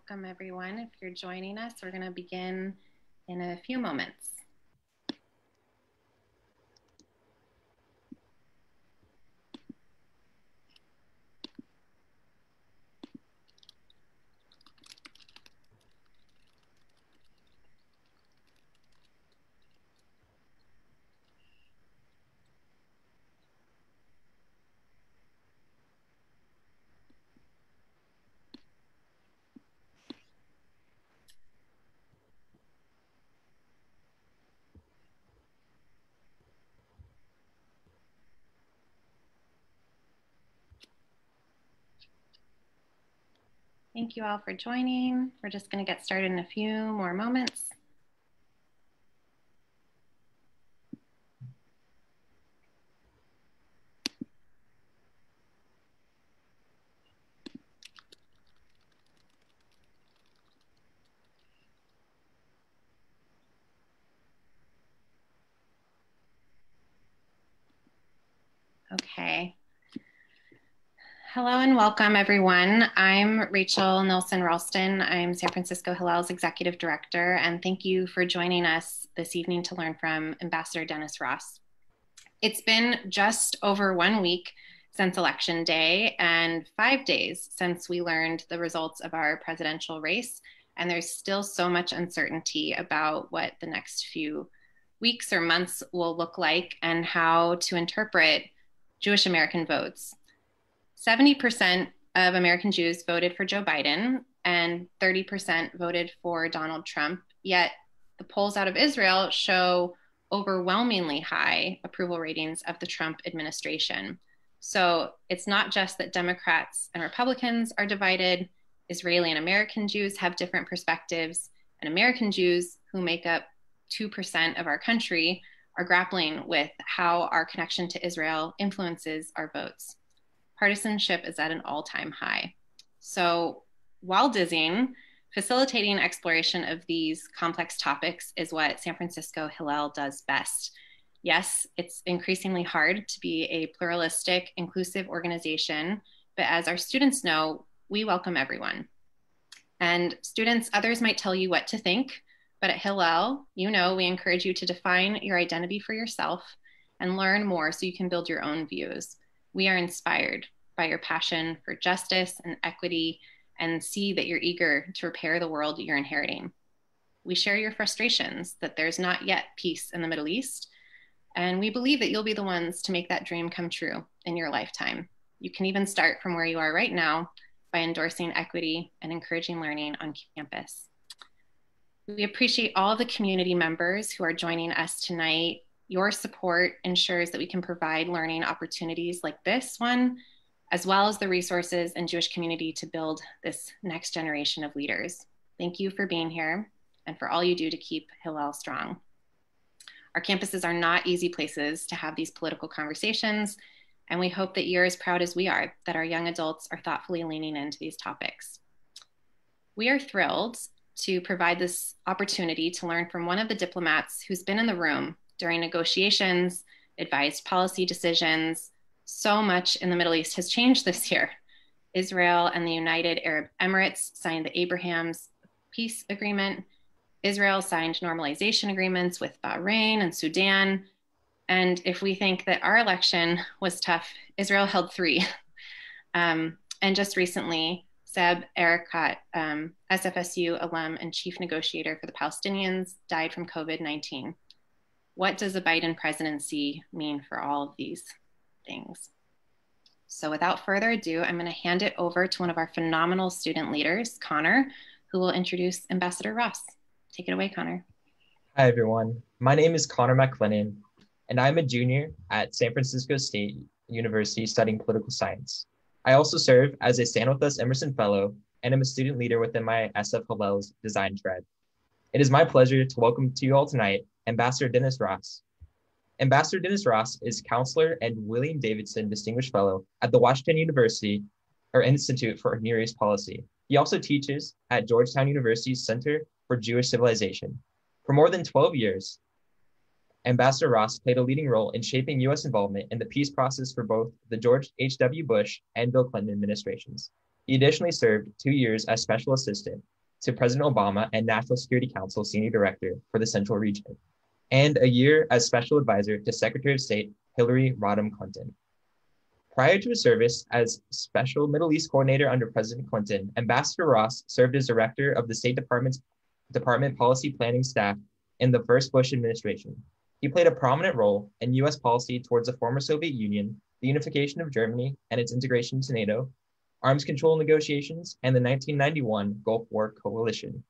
Welcome everyone. If you're joining us, we're going to begin in a few moments. Thank you all for joining. We're just going to get started in a few more moments. Okay. Hello and welcome everyone. I'm Rachel Nilsson-Ralston. I'm San Francisco Hillel's Executive Director, and thank you for joining us this evening to learn from Ambassador Dennis Ross. It's been just over 1 week since Election Day and 5 days since we learned the results of our presidential race, and there's still so much uncertainty about what the next few weeks or months will look like and how to interpret Jewish American votes. 70% of American Jews voted for Joe Biden and 30% voted for Donald Trump, yet the polls out of Israel show overwhelmingly high approval ratings of the Trump administration. So it's not just that Democrats and Republicans are divided. Israeli and American Jews have different perspectives, and American Jews, who make up 2% of our country, are grappling with how our connection to Israel influences our votes. Partisanship is at an all-time high. So while dizzying, facilitating exploration of these complex topics is what San Francisco Hillel does best. Yes, it's increasingly hard to be a pluralistic, inclusive organization, but as our students know, we welcome everyone. And students, others might tell you what to think, but at Hillel, you know, we encourage you to define your identity for yourself and learn more so you can build your own views. We are inspired by your passion for justice and equity and see that you're eager to repair the world you're inheriting. We share your frustrations that there's not yet peace in the Middle East, and we believe that you'll be the ones to make that dream come true in your lifetime. You can even start from where you are right now by endorsing equity and encouraging learning on campus. We appreciate all of the community members who are joining us tonight. Your support ensures that we can provide learning opportunities like this one, as well as the resources and Jewish community to build this next generation of leaders. Thank you for being here and for all you do to keep Hillel strong. Our campuses are not easy places to have these political conversations, and we hope that you're as proud as we are that our young adults are thoughtfully leaning into these topics. We are thrilled to provide this opportunity to learn from one of the diplomats who's been in the room during negotiations, advised policy decisions. So much in the Middle East has changed this year. Israel and the United Arab Emirates signed the Abraham's peace agreement. Israel signed normalization agreements with Bahrain and Sudan. And if we think that our election was tough, Israel held 3. And just recently, Seb Erekat, SFSU alum and chief negotiator for the Palestinians, died from COVID-19. What does a Biden presidency mean for all of these things? So without further ado, I'm going to hand it over to one of our phenomenal student leaders, Connor, who will introduce Ambassador Ross. Take it away, Connor. Hi, everyone. My name is Connor McLennan, and I'm a junior at San Francisco State University studying political science. I also serve as a Stand With Us Emerson Fellow, and I'm a student leader within my SF Hillel's design thread. It is my pleasure to welcome to you all tonight Ambassador Dennis Ross. Ambassador Dennis Ross is counselor and William Davidson Distinguished Fellow at the Washington University or Institute for Near East Policy. He also teaches at Georgetown University's Center for Jewish Civilization. For more than 12 years, Ambassador Ross played a leading role in shaping U.S. involvement in the peace process for both the George H.W. Bush and Bill Clinton administrations. He additionally served 2 years as special assistant to President Obama and National Security Council Senior Director for the Central Region, and a year as Special Advisor to Secretary of State Hillary Rodham Clinton. Prior to his service as Special Middle East Coordinator under President Clinton, Ambassador Ross served as Director of the State Department's Department Policy Planning staff in the first Bush administration. He played a prominent role in U.S. policy towards the former Soviet Union, the unification of Germany and its integration into NATO, arms control negotiations, and the 1991 Gulf War coalition.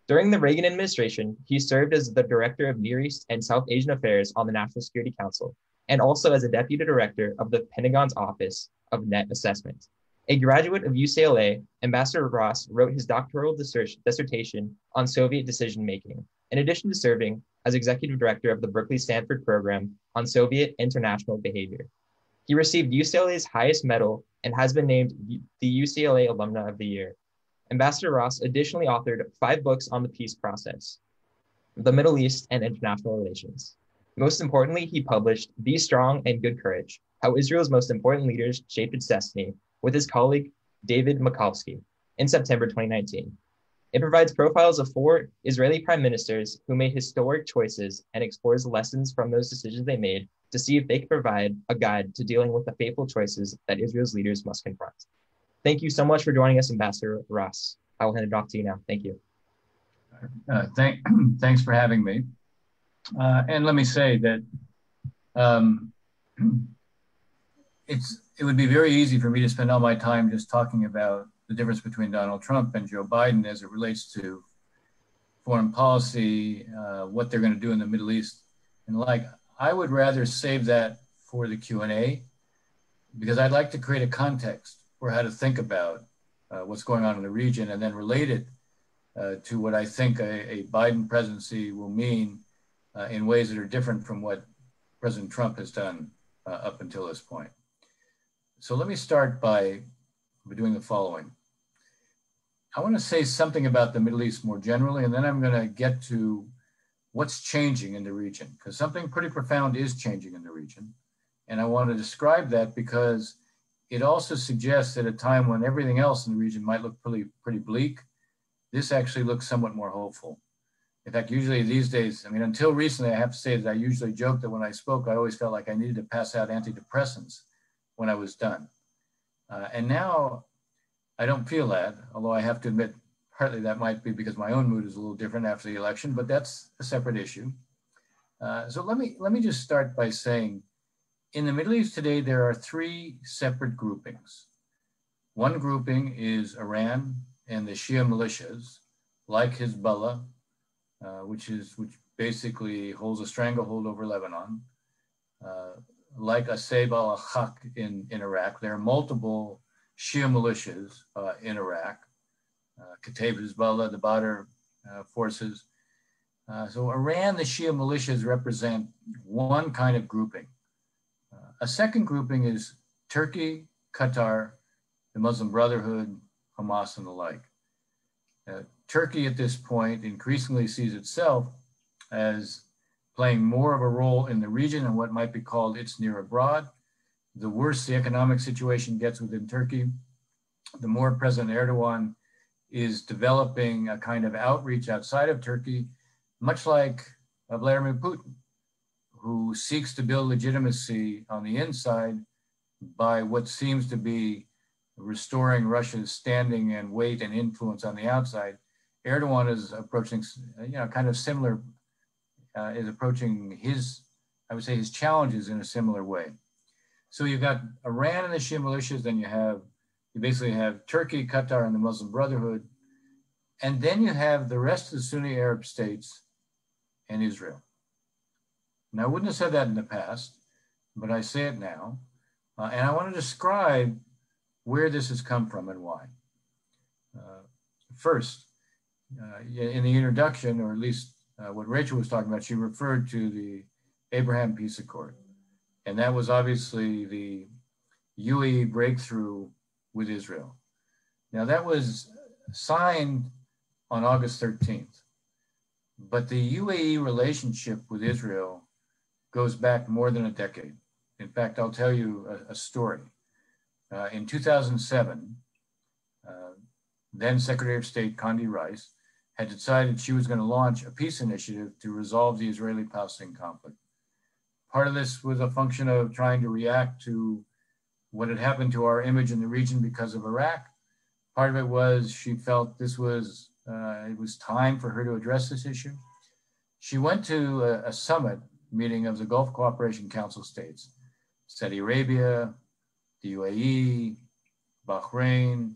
During the Reagan administration, he served as the Director of Near East and South Asian Affairs on the National Security Council, and also as a Deputy Director of the Pentagon's Office of Net Assessment. A graduate of UCLA, Ambassador Ross wrote his doctoral dissertation on Soviet decision-making, in addition to serving as Executive Director of the Berkeley-Stanford Program on Soviet International Behavior. He received UCLA's highest medal and has been named the UCLA Alumna of the Year. Ambassador Ross additionally authored 5 books on the peace process, the Middle East, and international relations. Most importantly, he published Be Strong and Good Courage, How Israel's Most Important Leaders Shaped Its Destiny, with his colleague David Mikulski in September 2019. It provides profiles of 4 Israeli prime ministers who made historic choices and explores lessons from those decisions they made to see if they can provide a guide to dealing with the fateful choices that Israel's leaders must confront. Thank you so much for joining us, Ambassador Ross. I will hand it off to you now. Thank you. Thanks for having me. And let me say that it would be very easy for me to spend all my time just talking about the difference between Donald Trump and Joe Biden as it relates to foreign policy, what they're going to do in the Middle East. And I would rather save that for the Q&A because I'd like to create a context for how to think about what's going on in the region and then relate it to what I think a Biden presidency will mean in ways that are different from what President Trump has done up until this point. So let me start by doing the following. I want to say something about the Middle East more generally, and then I'm going to get to what's changing in the region, because something pretty profound is changing in the region. And I want to describe that because it also suggests at a time when everything else in the region might look pretty bleak, this actually looks somewhat more hopeful. In fact, usually these days, I mean, until recently, I have to say that I usually joke that when I spoke, I always felt like I needed to pass out antidepressants when I was done. And now I don't feel that, although I have to admit, partly that might be because my own mood is a little different after the election, but that's a separate issue. So let me just start by saying, in the Middle East today, there are 3 separate groupings. One grouping is Iran and the Shia militias, like Hezbollah, which basically holds a stranglehold over Lebanon, like Asayb al-Haq in Iraq. There are multiple Shia militias in Iraq, Kataib Hezbollah, the Badr forces. So Iran, the Shia militias represent one kind of grouping. A second grouping is Turkey, Qatar, the Muslim Brotherhood, Hamas, and the like. Turkey at this point increasingly sees itself as playing more of a role in the region and what might be called its near abroad. The worse the economic situation gets within Turkey, the more President Erdogan is developing a kind of outreach outside of Turkey, much like Vladimir Putin, who seeks to build legitimacy on the inside by what seems to be restoring Russia's standing and weight and influence on the outside. Erdogan is approaching, kind of similar, is approaching I would say his challenges in a similar way. So you've got Iran and the Shia militias, then you basically have Turkey, Qatar, and the Muslim Brotherhood. And then you have the rest of the Sunni Arab states and Israel. Now, I wouldn't have said that in the past, but I say it now. And I want to describe where this has come from and why. First, in the introduction, or at least what Rachel was talking about, she referred to the Abraham Peace Accord. And that was obviously the UAE breakthrough with Israel. Now, that was signed on August 13th. But the UAE relationship with Israel goes back more than a decade. In fact, I'll tell you a story. In 2007, then Secretary of State Condi Rice, had decided she was going to launch a peace initiative to resolve the Israeli-Palestinian conflict. Part of this was a function of trying to react to what had happened to our image in the region because of Iraq. Part of it was she felt this was, it was time for her to address this issue. She went to a summit meeting of the Gulf Cooperation Council states, Saudi Arabia, the UAE, Bahrain,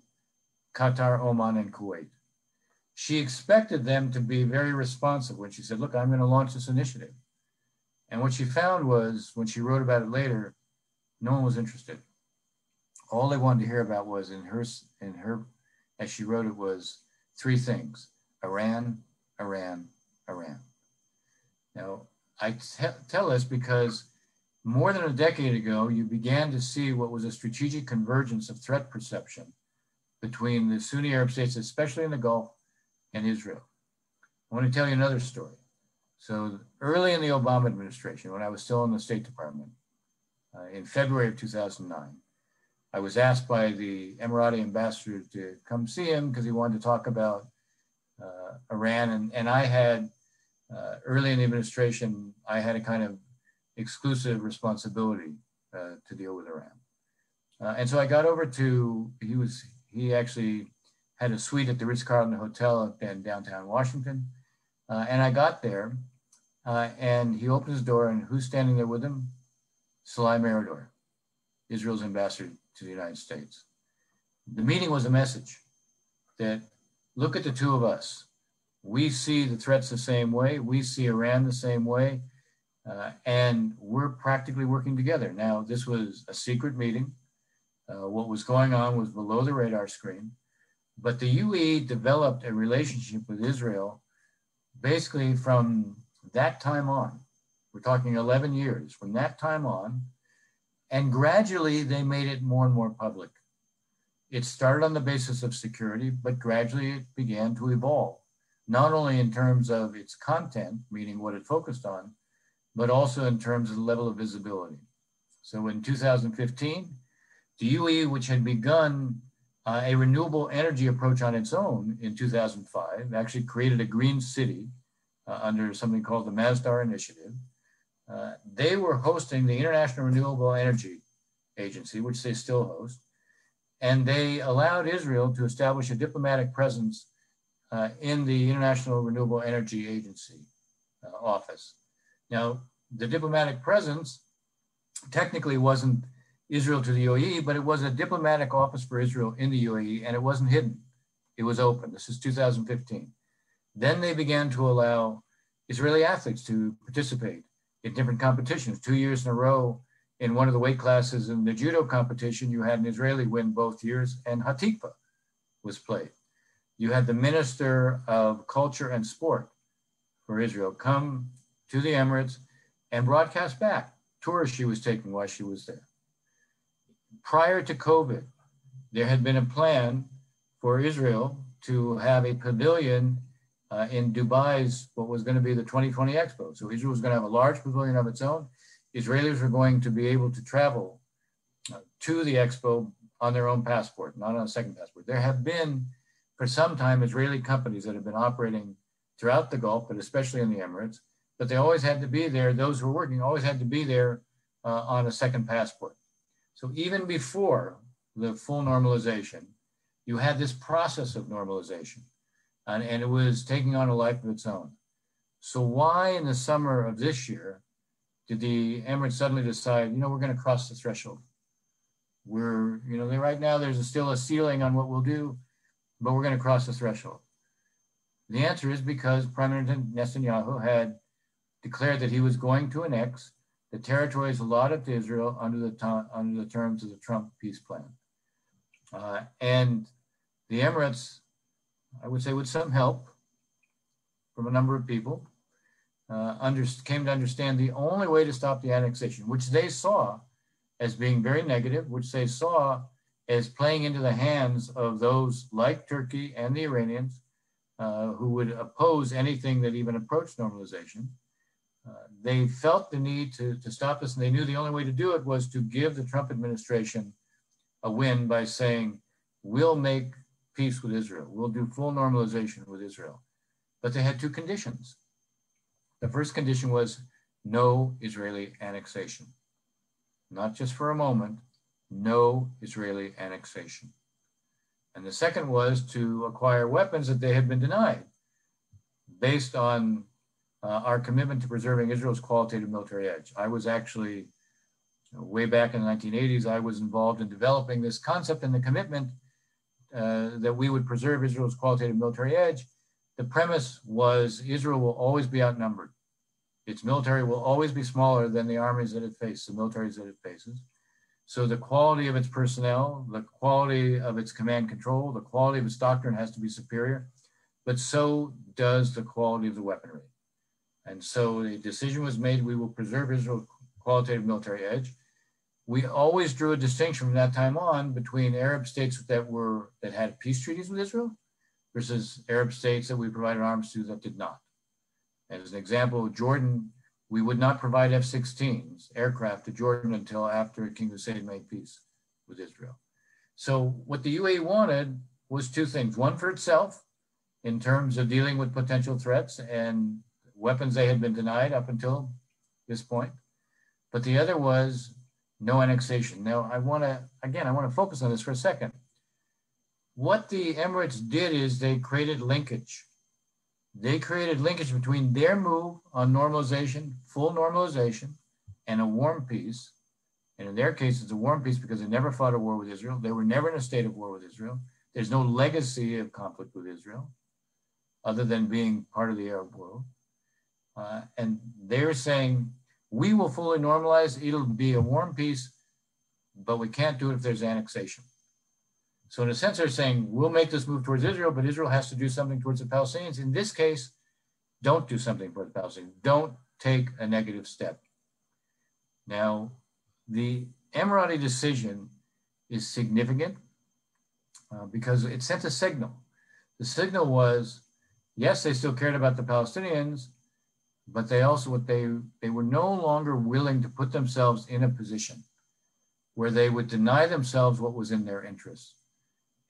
Qatar, Oman, and Kuwait. She expected them to be very responsive when she said, look, I'm going to launch this initiative. And what she found was, when she wrote about it later, no one was interested. All they wanted to hear about was, in her, as she wrote it, was three things: Iran, Iran, Iran. Now, I tell this because more than a decade ago, you began to see what was a strategic convergence of threat perception between the Sunni Arab states, especially in the Gulf, and Israel. I want to tell you another story. So early in the Obama administration, when I was still in the State Department, in February of 2009, I was asked by the Emirati ambassador to come see him because he wanted to talk about Iran. And I had, early in the administration, I had a kind of exclusive responsibility to deal with Iran. And so I got over to, he actually had a suite at the Ritz-Carlton Hotel in downtown Washington. And I got there and he opened his door, and who's standing there with him? Salai Meridor, Israel's ambassador to the United States. The meeting was a message that, look at the two of us. We see the threats the same way. We see Iran the same way. And we're practically working together. Now, this was a secret meeting. What was going on was below the radar screen. But the UAE developed a relationship with Israel basically from that time on. We're talking 11 years from that time on. And gradually they made it more and more public. It started on the basis of security, but gradually it began to evolve, not only in terms of its content, meaning what it focused on, but also in terms of the level of visibility. So in 2015, the UAE, which had begun a renewable energy approach on its own in 2005, actually created a green city under something called the Masdar Initiative. They were hosting the International Renewable Energy Agency, which they still host, and they allowed Israel to establish a diplomatic presence in the International Renewable Energy Agency office. Now, the diplomatic presence technically wasn't Israel to the UAE, but it was a diplomatic office for Israel in the UAE, and it wasn't hidden. It was open. This is 2015. Then they began to allow Israeli athletes to participate in different competitions. 2 years in a row, in one of the weight classes in the judo competition, you had an Israeli win both years, and Hatikva was played. You had the Minister of Culture and Sport for Israel come to the Emirates and broadcast back tours she was taking while she was there. Prior to COVID, there had been a plan for Israel to have a pavilion in Dubai's, what was going to be the 2020 Expo. So Israel was going to have a large pavilion of its own. Israelis were going to be able to travel to the Expo on their own passport, not on a second passport. There have been, for some time, Israeli companies that have been operating throughout the Gulf, but especially in the Emirates, but they always had to be there. Those who were working always had to be there on a second passport. So even before the full normalization, you had this process of normalization, and it was taking on a life of its own. So why in the summer of this year did the Emirates suddenly decide, we're going to cross the threshold? We're, right now there's still a ceiling on what we'll do, but we're going to cross the threshold. The answer is because Prime Minister Netanyahu had declared that he was going to annex the territories allotted to Israel under the terms of the Trump peace plan. And the Emirates, I would say with some help from a number of people, came to understand the only way to stop the annexation, which they saw as being very negative, which they saw as playing into the hands of those like Turkey and the Iranians who would oppose anything that even approached normalization. They felt the need to stop this, and they knew the only way to do it was to give the Trump administration a win by saying, we'll make peace with Israel. We'll do full normalization with Israel. But they had two conditions. The first condition was no Israeli annexation. Not just for a moment, no Israeli annexation. And the second was to acquire weapons that they had been denied based on our commitment to preserving Israel's qualitative military edge. I was actually, way back in the 1980s, I was involved in developing this concept and the commitment that we would preserve Israel's qualitative military edge. The premise was Israel will always be outnumbered. Its military will always be smaller than the armies that it faces, the militaries that it faces. So the quality of its personnel, the quality of its command control, the quality of its doctrine has to be superior, but so does the quality of the weaponry. And so the decision was made, we will preserve Israel's qualitative military edge. We always drew a distinction from that time on between Arab states that had peace treaties with Israel versus Arab states that we provided arms to that did not. As an example, Jordan, we would not provide F-16s, aircraft to Jordan until after King Hussein made peace with Israel. So what the UAE wanted was two things. One for itself, in terms of dealing with potential threats and weapons they had been denied up until this point. But the other was no annexation. Now, I want to focus on this for a second. What the Emirates did is they created linkage. They created linkage between their move on normalization, full normalization, and a warm peace. And in their case, it's a warm peace because they never fought a war with Israel. They were never in a state of war with Israel. There's no legacy of conflict with Israel other than being part of the Arab world. And they're saying, we will fully normalize. It'll be a warm peace, but we can't do it if there's annexation. So in a sense, they're saying, we'll make this move towards Israel, but Israel has to do something towards the Palestinians. In this case, don't do something for the Palestinians. Don't take a negative step. Now, the Emirati decision is significant because it sent a signal. The signal was, yes, they still cared about the Palestinians, but they also, they were no longer willing to put themselves in a position where they would deny themselves what was in their interests.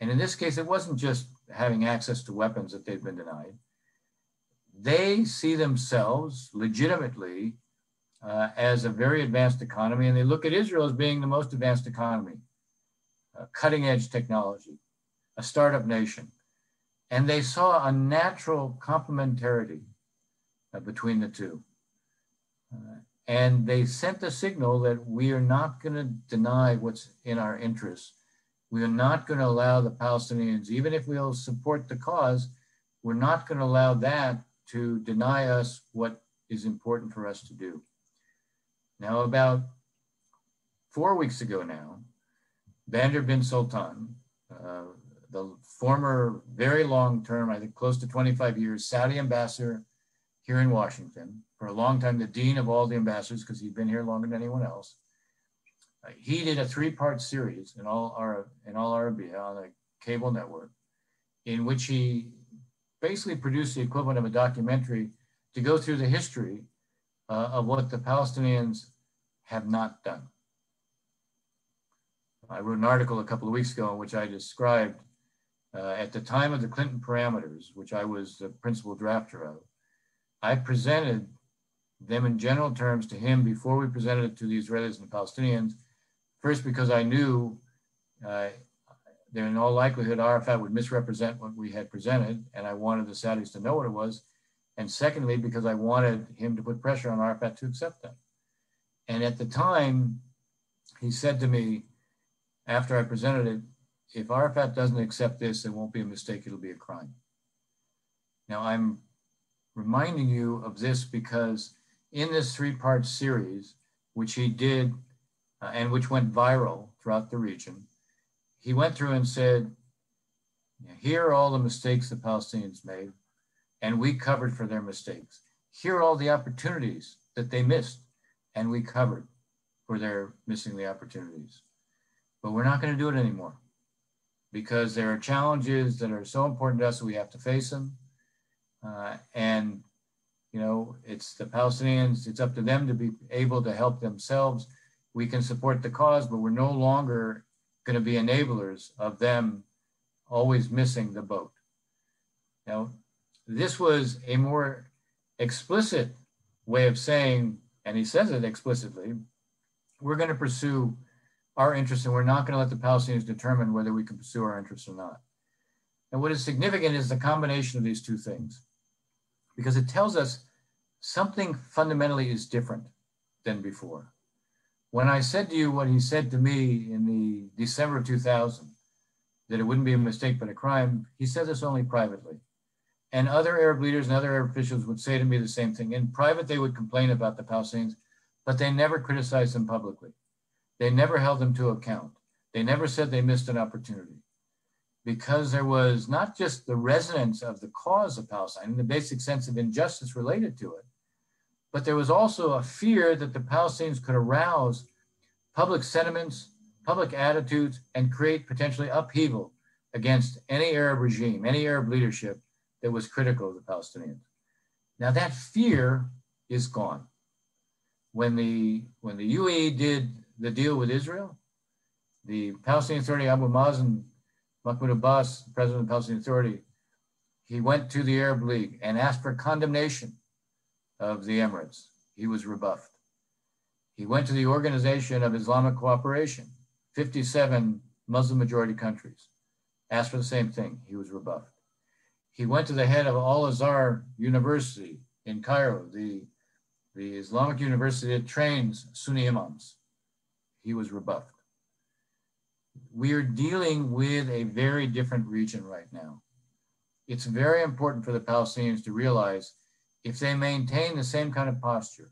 And in this case, it wasn't just having access to weapons that they've been denied. They see themselves legitimately as a very advanced economy, and they look at Israel as being the most advanced economy, cutting edge technology, a startup nation. And they saw a natural complementarity between the two. And they sent a signal that we are not going to deny what's in our interests. We are not going to allow the Palestinians, even if we'll support the cause, we're not going to allow that to deny us what is important for us to do. Now, about 4 weeks ago now, Bandar bin Sultan, the former very long-term, I think close to 25 years, Saudi ambassador here in Washington, for a long time, the dean of all the ambassadors, because he'd been here longer than anyone else. He did a 3-part series in all Arabia on a cable network, in which he basically produced the equivalent of a documentary to go through the history of what the Palestinians have not done. I wrote an article a couple of weeks ago in which I described at the time of the Clinton parameters, which I was the principal drafter of, I presented them in general terms to him before we presented it to the Israelis and the Palestinians. First, because I knew that in all likelihood, Arafat would misrepresent what we had presented, and I wanted the Saudis to know what it was. And secondly, because I wanted him to put pressure on Arafat to accept them. And at the time, he said to me, after I presented it, if Arafat doesn't accept this, it won't be a mistake, it'll be a crime. Now, I'm reminding you of this because in this 3-part series, which he did and which went viral throughout the region, he went through and said, here are all the mistakes the Palestinians made, and we covered for their mistakes. Here are all the opportunities that they missed, and we covered for their missing the opportunities. But we're not going to do it anymore because there are challenges that are so important to us that we have to face them. And, you know, it's the Palestinians, it's up to them to be able to help themselves. We can support the cause, but we're no longer going to be enablers of them always missing the boat. Now, this was a more explicit way of saying, and he says it explicitly, we're going to pursue our interests and we're not going to let the Palestinians determine whether we can pursue our interests or not. And what is significant is the combination of these two things, because it tells us something fundamentally is different than before. When I said to you what he said to me in the December of 2000, that it wouldn't be a mistake but a crime, he said this only privately. And other Arab leaders and other Arab officials would say to me the same thing. In private, they would complain about the Palestinians, but they never criticized them publicly. They never held them to account. They never said they missed an opportunity, because there was not just the resonance of the cause of Palestine and the basic sense of injustice related to it, but there was also a fear that the Palestinians could arouse public sentiments, public attitudes, and create potentially upheaval against any Arab regime, any Arab leadership that was critical of the Palestinians. Now that fear is gone. When the UAE did the deal with Israel, the Palestinian Authority, Abu Mazen, Mahmoud Abbas, the president of the Palestinian Authority, he went to the Arab League and asked for condemnation of the Emirates. He was rebuffed. He went to the Organization of Islamic Cooperation, 57 Muslim majority countries, asked for the same thing. He was rebuffed. He went to the head of Al-Azhar University in Cairo, the Islamic university that trains Sunni imams. He was rebuffed. We are dealing with a very different region right now. It's very important for the Palestinians to realize if they maintain the same kind of posture,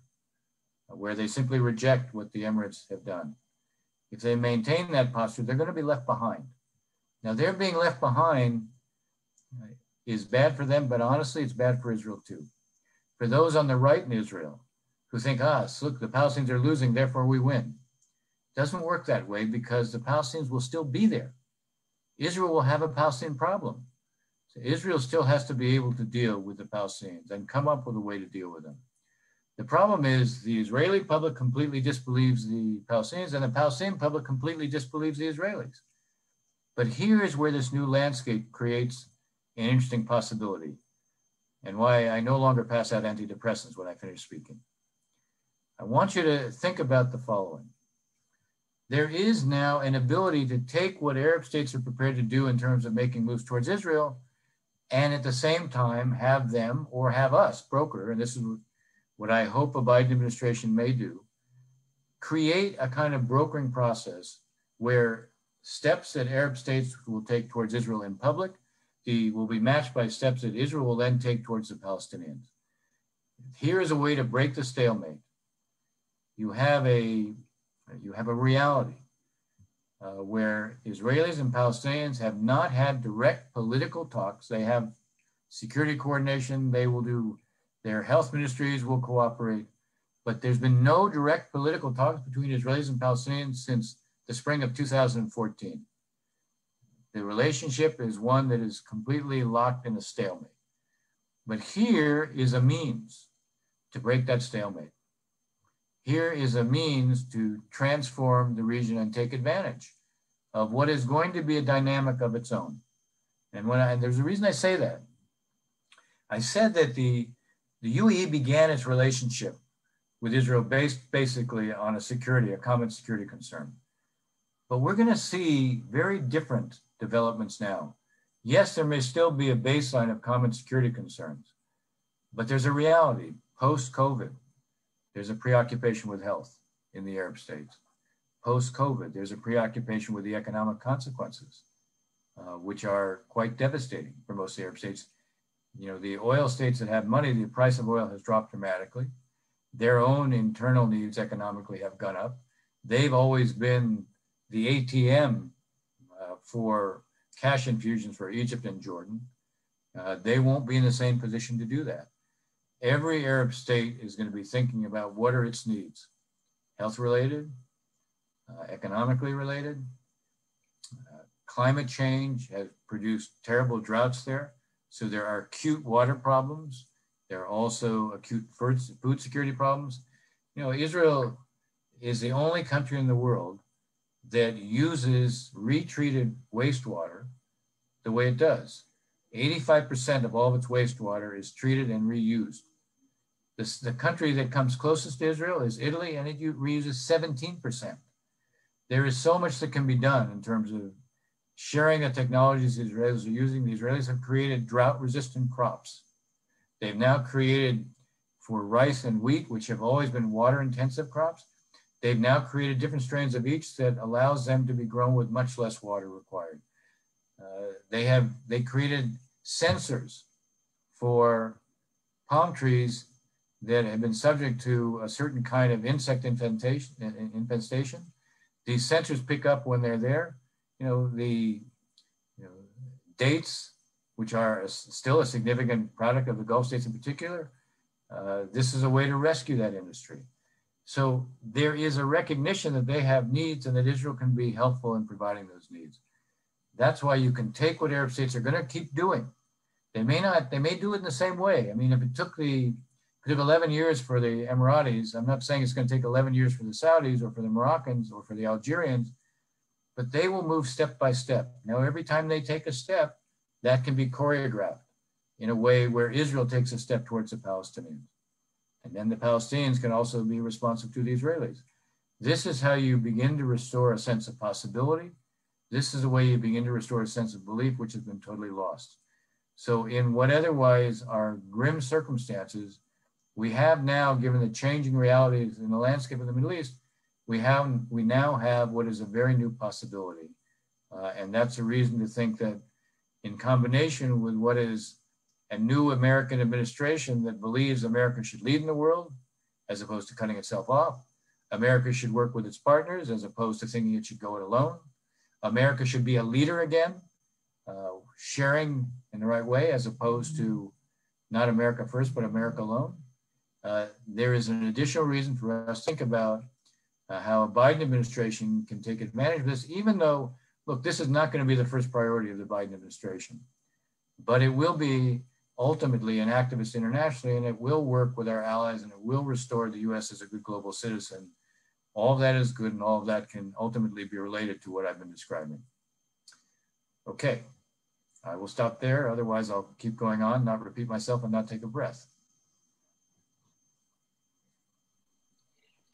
where they simply reject what the Emirates have done, if they maintain that posture, they're going to be left behind. Now, their being left behind is bad for them, but honestly, it's bad for Israel too. For those on the right in Israel who think, look, the Palestinians are losing, therefore we win. It doesn't work that way, because the Palestinians will still be there. Israel will have a Palestinian problem. So Israel still has to be able to deal with the Palestinians and come up with a way to deal with them. The problem is the Israeli public completely disbelieves the Palestinians, and the Palestinian public completely disbelieves the Israelis. But here is where this new landscape creates an interesting possibility, and why I no longer pass out antidepressants when I finish speaking. I want you to think about the following. There is now an ability to take what Arab states are prepared to do in terms of making moves towards Israel, and at the same time have them, or have us, broker, and this is what I hope a Biden administration may do, create a kind of brokering process where steps that Arab states will take towards Israel in public will be matched by steps that Israel will then take towards the Palestinians. Here is a way to break the stalemate. You have a reality where Israelis and Palestinians have not had direct political talks. They have security coordination. They will do, their health ministries will cooperate, but there's been no direct political talks between Israelis and Palestinians since the spring of 2014. The relationship is one that is completely locked in a stalemate. But here is a means to break that stalemate. Here is a means to transform the region and take advantage of what is going to be a dynamic of its own. And there's a reason I say that. I said that the UAE began its relationship with Israel based basically on a common security concern. But we're going to see very different developments now. Yes, there may still be a baseline of common security concerns, but there's a reality. Post-COVID, there's a preoccupation with health in the Arab states. Post-COVID, there's a preoccupation with the economic consequences, which are quite devastating for most of the Arab states. You know, the oil states that have money, the price of oil has dropped dramatically. Their own internal needs economically have gone up. They've always been the ATM for cash infusions for Egypt and Jordan. They won't be in the same position to do that. Every Arab state is going to be thinking about what are its needs, health related, economically related. Climate change has produced terrible droughts there. So there are acute water problems. There are also acute food security problems. You know, Israel is the only country in the world that uses retreated wastewater, the way it does. 85% of all of its wastewater is treated and reused. The country that comes closest to Israel is Italy, and it reuses 17%. There is so much that can be done in terms of sharing the technologies the Israelis are using. The Israelis have created drought-resistant crops. They've now created for rice and wheat, which have always been water-intensive crops, they've now created different strains of each that allows them to be grown with much less water required. They created sensors for palm trees that have been subject to a certain kind of insect infestation. These sensors pick up when they're there. The dates, which are still a significant product of the Gulf states in particular, this is a way to rescue that industry. So there is a recognition that they have needs and that Israel can be helpful in providing those needs. That's why you can take what Arab states are going to keep doing. They may do it in the same way. I mean, if it took 11 years for the Emiratis, I'm not saying it's going to take 11 years for the Saudis or for the Moroccans or for the Algerians, but they will move step by step. Now, every time they take a step, that can be choreographed in a way where Israel takes a step towards the Palestinians. And then the Palestinians can also be responsive to the Israelis. This is how you begin to restore a sense of possibility. This is the way you begin to restore a sense of belief, which has been totally lost. So in what otherwise are grim circumstances, we have now, given the changing realities in the landscape of the Middle East, we now have what is a very new possibility. And that's a reason to think that in combination with what is a new American administration that believes America should lead in the world, as opposed to cutting itself off, America should work with its partners as opposed to thinking it should go it alone. America should be a leader again, sharing in the right way, as opposed to not America first, but America alone. There is an additional reason for us to think about how a Biden administration can take advantage of this, even though, look, this is not going to be the first priority of the Biden administration, but it will be ultimately an activist internationally, and it will work with our allies, and it will restore the U.S. as a good global citizen. All of that is good, and all of that can ultimately be related to what I've been describing. Okay, I will stop there. Otherwise, I'll keep going on, not repeat myself, and not take a breath.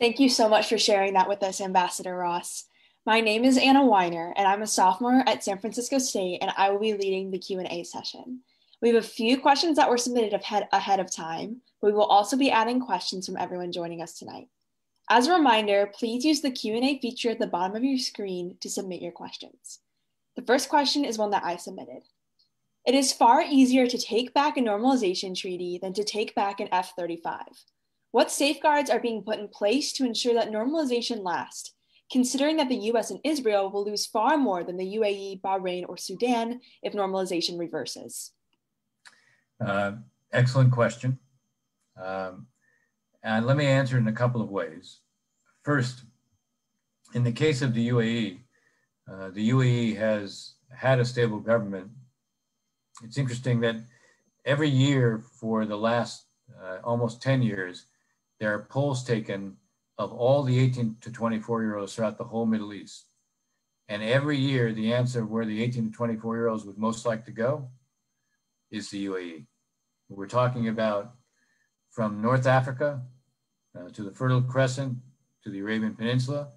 Thank you so much for sharing that with us, Ambassador Ross. My name is Anna Weiner, and I'm a sophomore at San Francisco State, and I will be leading the Q&A session. We have a few questions that were submitted ahead of time, but we will also be adding questions from everyone joining us tonight. As a reminder, please use the Q&A feature at the bottom of your screen to submit your questions. The first question is one that I submitted. It is far easier to take back a normalization treaty than to take back an F-35. What safeguards are being put in place to ensure that normalization lasts, considering that the US and Israel will lose far more than the UAE, Bahrain, or Sudan if normalization reverses? Excellent question. And let me answer it in a couple of ways. First, in the case of the UAE has had a stable government. It's interesting that every year for the last almost 10 years, there are polls taken of all the 18 to 24-year-olds throughout the whole Middle East. And every year, the answer of where the 18 to 24-year-olds would most like to go is the UAE. We're talking about from North Africa to the Fertile Crescent to the Arabian Peninsula.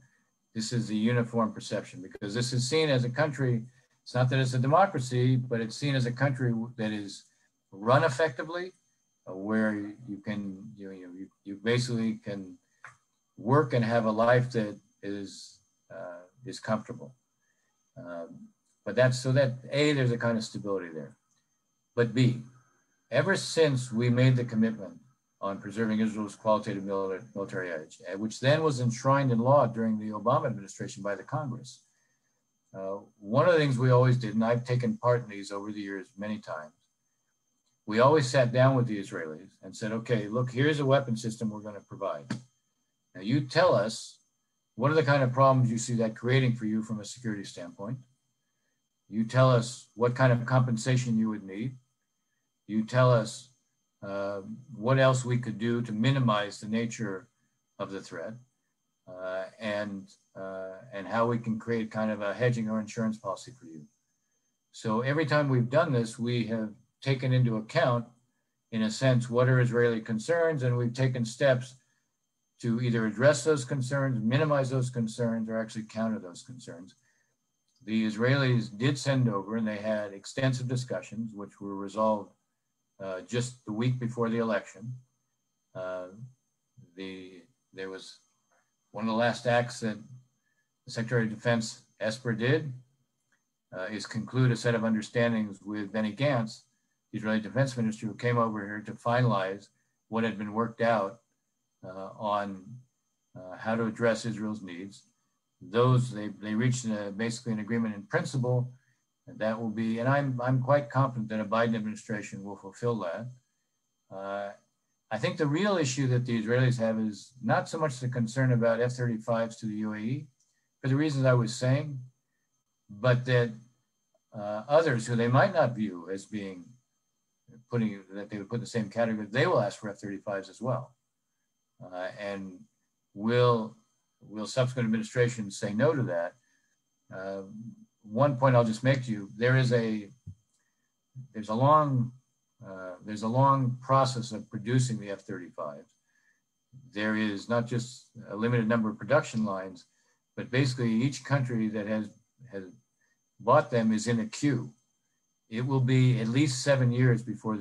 This is the uniform perception, because this is seen as a country. It's not that it's a democracy, but it's seen as a country that is run effectively, where you basically can work and have a life that is comfortable. But that's so that A, there's a kind of stability there. But B, ever since we made the commitment on preserving Israel's qualitative military edge, which then was enshrined in law during the Obama administration by the Congress, one of the things we always did, and I've taken part in these over the years many times, we always sat down with the Israelis and said, okay, look, here's a weapon system we're going to provide. Now you tell us, what are the kind of problems you see that creating for you from a security standpoint? You tell us what kind of compensation you would need. You tell us what else we could do to minimize the nature of the threat, and how we can create kind of a hedging or insurance policy for you. So every time we've done this, we have taken into account, in a sense, what are Israeli concerns, and we've taken steps to either address those concerns, minimize those concerns, or actually counter those concerns. The Israelis did send over, and they had extensive discussions, which were resolved just the week before the election. There was one of the last acts that the Secretary of Defense Esper did is conclude a set of understandings with Benny Gantz, the Israeli Defense Minister, who came over here to finalize what had been worked out on how to address Israel's needs. They reached basically an agreement in principle, and that will be, and I'm quite confident that a Biden administration will fulfill that. I think the real issue that the Israelis have is not so much the concern about F-35s to the UAE, for the reasons I was saying, but that others who they might not view as being that they would put in the same category, they will ask for F-35s as well. And will subsequent administrations say no to that? One point I'll just make to you: there's a long process of producing the F-35s. There is not just a limited number of production lines, but basically each country that has bought them is in a queue. It will be at least 7 years before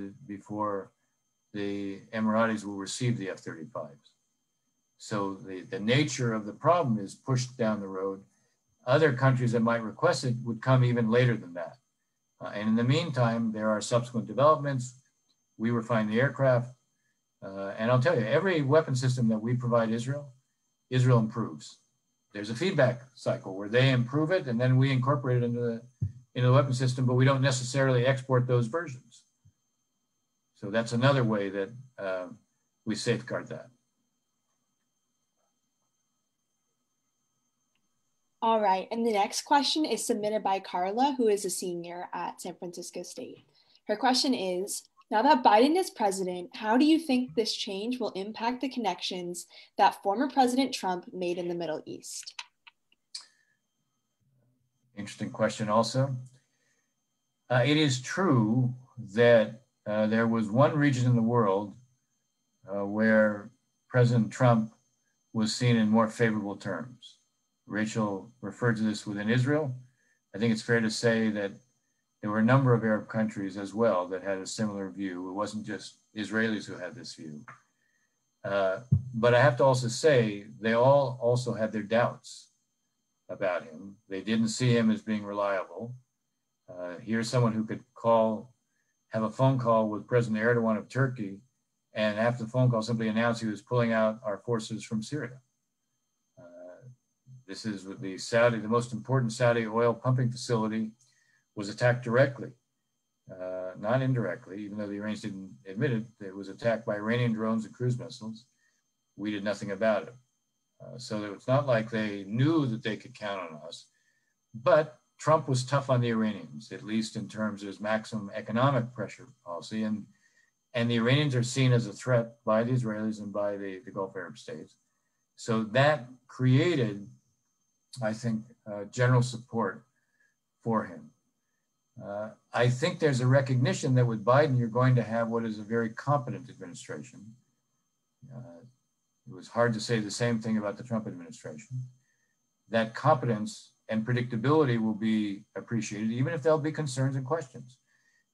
the Emiratis will receive the F-35s. So the nature of the problem is pushed down the road. Other countries that might request it would come even later than that. And in the meantime, there are subsequent developments. We refine the aircraft. And I'll tell you, every weapon system that we provide Israel improves. There's a feedback cycle where they improve it, and then we incorporate it into the weapon system, but we don't necessarily export those versions. So that's another way that we safeguard that. All right, and the next question is submitted by Carla, who is a senior at San Francisco State. Her question is, now that Biden is president, how do you think this change will impact the connections that former President Trump made in the Middle East? Interesting question also. It is true that there was one region in the world where President Trump was seen in more favorable terms. Rachel referred to this within Israel. I think it's fair to say that there were a number of Arab countries as well that had a similar view. It wasn't just Israelis who had this view. But I have to also say, they all also had their doubts about him. They didn't see him as being reliable. Here's someone who could have a phone call with President Erdogan of Turkey, and after the phone call simply announced he was pulling out our forces from Syria. This is with the most important Saudi oil pumping facility was attacked directly, not indirectly, even though the Iranians didn't admit it. It was attacked by Iranian drones and cruise missiles. We did nothing about it. So it's not like they knew that they could count on us, but Trump was tough on the Iranians, at least in terms of his maximum economic pressure policy. And the Iranians are seen as a threat by the Israelis and by the Gulf Arab states. So that created, I think, general support for him. I think there's a recognition that with Biden, you're going to have what is a very competent administration. It was hard to say the same thing about the Trump administration. That competence and predictability will be appreciated, even if there'll be concerns and questions.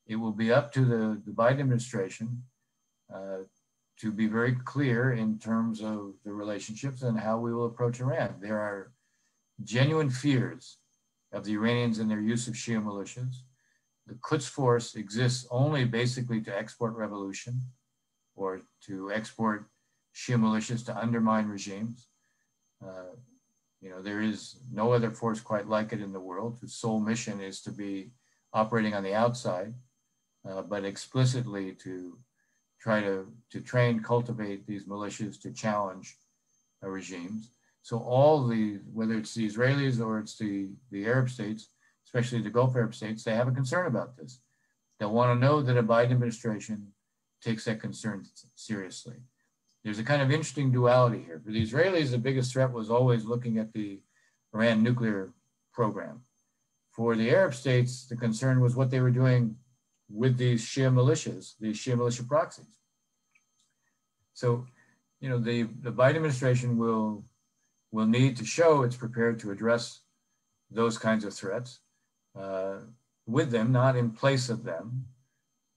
It will be up to the Biden administration to be very clear in terms of the relationships and how we will approach Iran. There are genuine fears of the Iranians and their use of Shia militias. The Quds Force exists only basically to export revolution or to export Shia militias to undermine regimes. There is no other force quite like it in the world, whose sole mission is to be operating on the outside, but explicitly to try to train, cultivate these militias to challenge regimes. So whether it's the Israelis or it's the Arab states, especially the Gulf Arab states, they have a concern about this. They'll want to know that a Biden administration takes that concern seriously. There's a kind of interesting duality here. For the Israelis, the biggest threat was always looking at the Iran nuclear program. For the Arab states, the concern was what they were doing with these Shia militias, these Shia militia proxies. So, the Biden administration will need to show it's prepared to address those kinds of threats with them, not in place of them,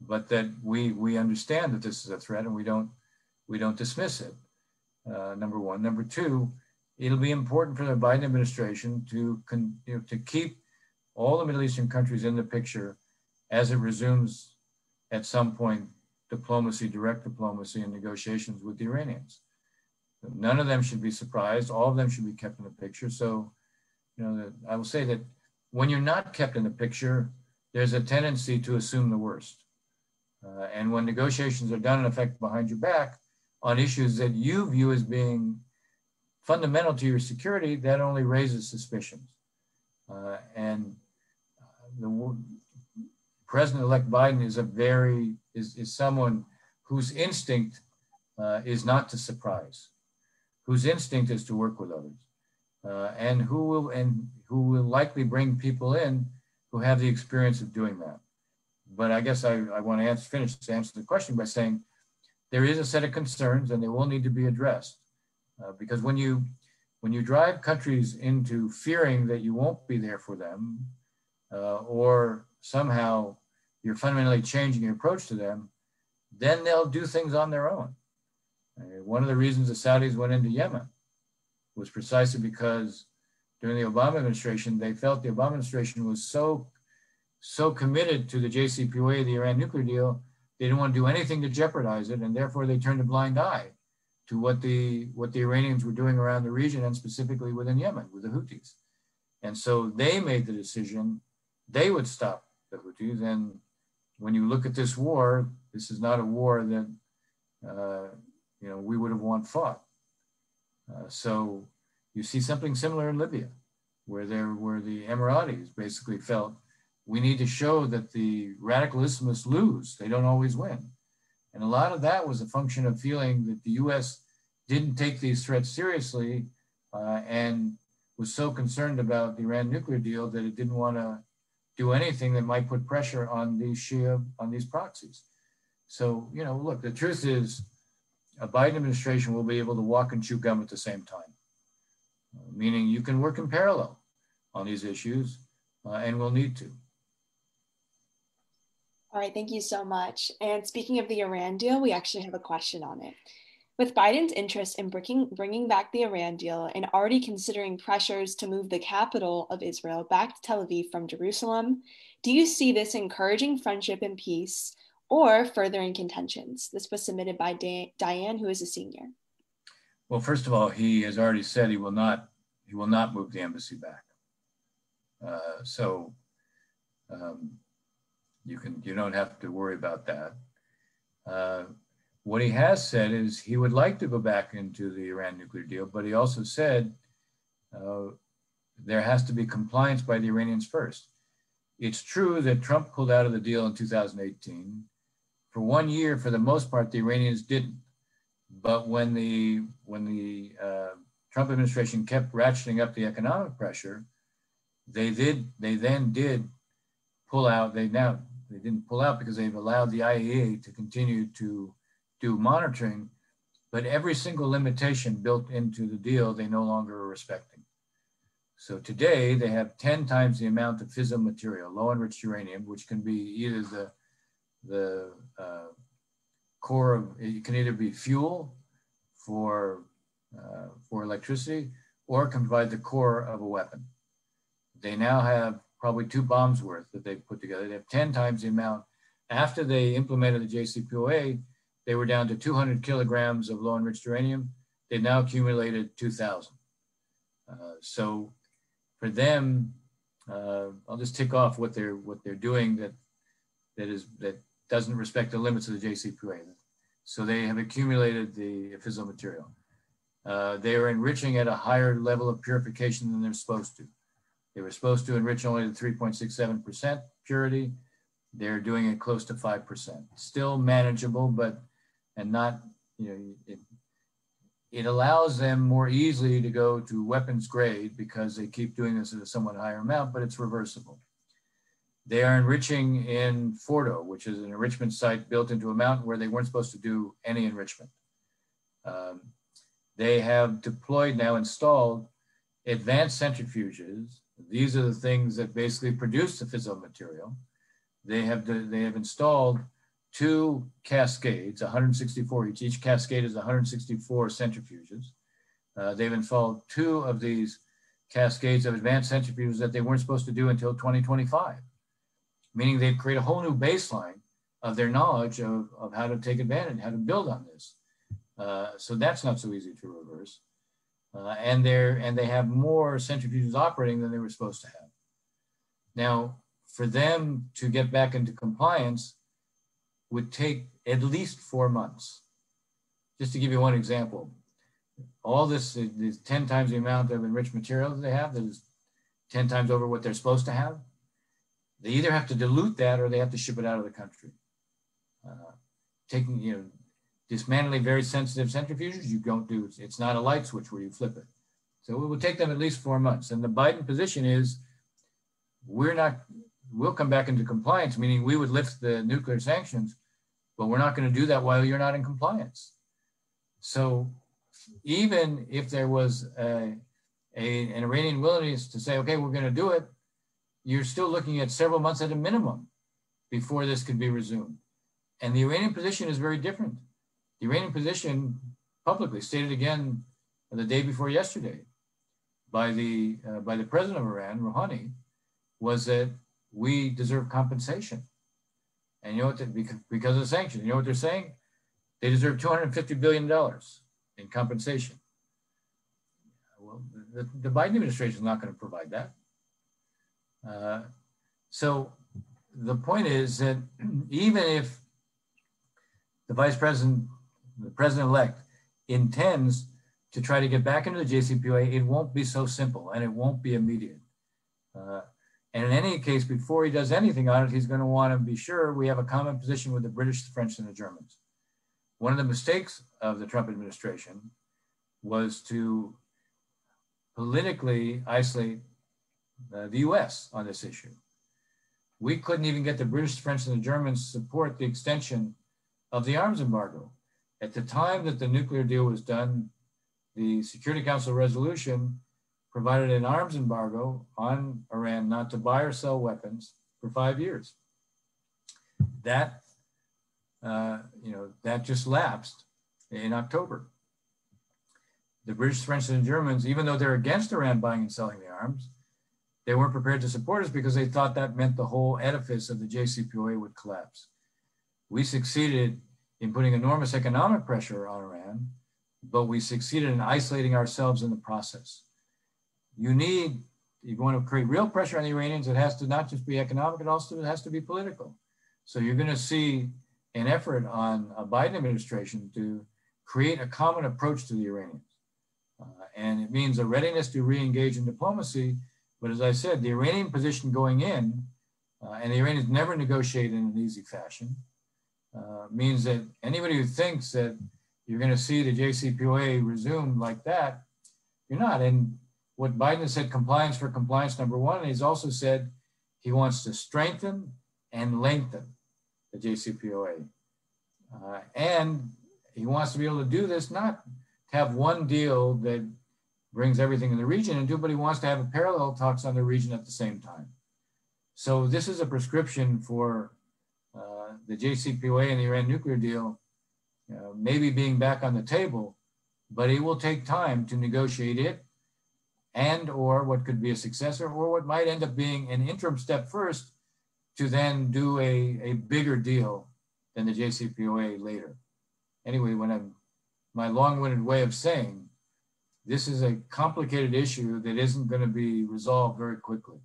but that we understand that this is a threat and we don't dismiss it. Number one. Number two, it'll be important for the Biden administration to keep all the Middle Eastern countries in the picture as it resumes at some point diplomacy, direct diplomacy and negotiations with the Iranians. None of them should be surprised. All of them should be kept in the picture. So, I will say that when you're not kept in the picture, there's a tendency to assume the worst. And when negotiations are done in effect behind your back on issues that you view as being fundamental to your security, that only raises suspicions. And the President-elect Biden is someone whose instinct is not to surprise, whose instinct is to work with others, and who will likely bring people in who have the experience of doing that. But I guess I want to finish to answer the question by saying there is a set of concerns and they will need to be addressed. Because when you drive countries into fearing that you won't be there for them, or somehow you're fundamentally changing your approach to them, then they'll do things on their own. One of the reasons the Saudis went into Yemen was precisely because during the Obama administration, they felt the Obama administration was so committed to the JCPOA, the Iran nuclear deal, they didn't want to do anything to jeopardize it, and therefore they turned a blind eye to what the Iranians were doing around the region and specifically within Yemen with the Houthis. And so they made the decision they would stop the Houthis. And when you look at this war, this is not a war that we would have want fought. So you see something similar in Libya, where the Emiratis basically felt we need to show that the radical Islamists lose. They don't always win. And a lot of that was a function of feeling that the US didn't take these threats seriously and was so concerned about the Iran nuclear deal that it didn't want to do anything that might put pressure on these proxies. So, look, the truth is a Biden administration will be able to walk and chew gum at the same time, meaning you can work in parallel on these issues and we'll need to. All right, thank you so much. And speaking of the Iran deal, we actually have a question on it. With Biden's interest in bringing back the Iran deal and already considering pressures to move the capital of Israel back to Tel Aviv from Jerusalem, do you see this encouraging friendship and peace or furthering contentions? This was submitted by Diane, who is a senior. Well, first of all, he has already said he will not move the embassy back. You don't have to worry about that. What he has said is he would like to go back into the Iran nuclear deal, but he also said there has to be compliance by the Iranians first. It's true that Trump pulled out of the deal in 2018. For 1 year, for the most part, the Iranians didn't. But when the Trump administration kept ratcheting up the economic pressure, they then did pull out. They didn't pull out because they've allowed the IAEA to continue to do monitoring, but every single limitation built into the deal, they no longer are respecting. So today they have 10 times the amount of fissile material, low enriched uranium, which can be either the core of, it can either be fuel for electricity, or it can provide the core of a weapon. They now have probably 2 bombs worth that they've put together. They have 10 times the amount. After they implemented the JCPOA, they were down to 200 kilograms of low enriched uranium. They've now accumulated 2,000. So for them, I'll just tick off what they're doing that doesn't respect the limits of the JCPOA. So they have accumulated the fissile material. They are enriching at a higher level of purification than they're supposed to. They were supposed to enrich only to 3.67% purity. They're doing it close to 5%. Still manageable, but not, it allows them more easily to go to weapons grade because they keep doing this at a somewhat higher amount, but it's reversible. They are enriching in Fordo, which is an enrichment site built into a mountain where they weren't supposed to do any enrichment. They have deployed, now installed, advanced centrifuges. These are the things that basically produce the fissile material. They have installed 2 cascades, 164 each. Each cascade is 164 centrifuges. They've installed 2 of these cascades of advanced centrifuges that they weren't supposed to do until 2025, meaning they've created a whole new baseline of their knowledge of how to take advantage, how to build on this. So that's not so easy to reverse. And they have more centrifuges operating than they were supposed to have. Now, for them to get back into compliance would take at least 4 months. Just to give you one example, all this is 10 times the amount of enriched material that they have, that is 10 times over what they're supposed to have. They either have to dilute that or they have to ship it out of the country. Dismantling very sensitive centrifuges, you don't do, it's not a light switch where you flip it. So it will take them at least 4 months. And the Biden position is, we'll come back into compliance, meaning we would lift the nuclear sanctions, but we're not going to do that while you're not in compliance. So even if there was an Iranian willingness to say, okay, we're going to do it, you're still looking at several months at a minimum before this could be resumed. And the Iranian position is very different. The Iranian position, publicly stated again the day before yesterday by the president of Iran, Rouhani, was that we deserve compensation. And you know what, because of the sanctions, you know what they're saying? They deserve $250 billion in compensation. Well, the Biden administration is not going to provide that. So the point is that even if the president-elect intends to try to get back into the JCPOA, it won't be so simple and it won't be immediate. And in any case, before he does anything on it, he's going to want to be sure we have a common position with the British, the French, and the Germans. One of the mistakes of the Trump administration was to politically isolate the US on this issue. We couldn't even get the British, French, and the Germans to support the extension of the arms embargo. At the time that the nuclear deal was done, the Security Council resolution provided an arms embargo on Iran not to buy or sell weapons for 5 years. That, that just lapsed in October. The British, French, and the Germans, even though they're against Iran buying and selling the arms, they weren't prepared to support us because they thought that meant the whole edifice of the JCPOA would collapse. We succeeded in putting enormous economic pressure on Iran, but we succeeded in isolating ourselves in the process. If you want to create real pressure on the Iranians, it has to not just be economic, it also has to be political. So you're going to see an effort on a Biden administration to create a common approach to the Iranians. And it means a readiness to re-engage in diplomacy. But as I said, the Iranian position going in, and the Iranians never negotiate in an easy fashion, means that anybody who thinks that you're going to see the JCPOA resume like that, you're not. And what Biden has said, compliance for compliance, number one, and he's also said he wants to strengthen and lengthen the JCPOA. And he wants to be able to do this, not to have one deal that brings everything in the region and do, but he wants to have a parallel talks on the region at the same time. So this is a prescription for the JCPOA and the Iran nuclear deal maybe being back on the table, but it will take time to negotiate it and or what could be a successor or what might end up being an interim step first to then do a bigger deal than the JCPOA later. Anyway, my long-winded way of saying, this is a complicated issue that isn't going to be resolved very quickly.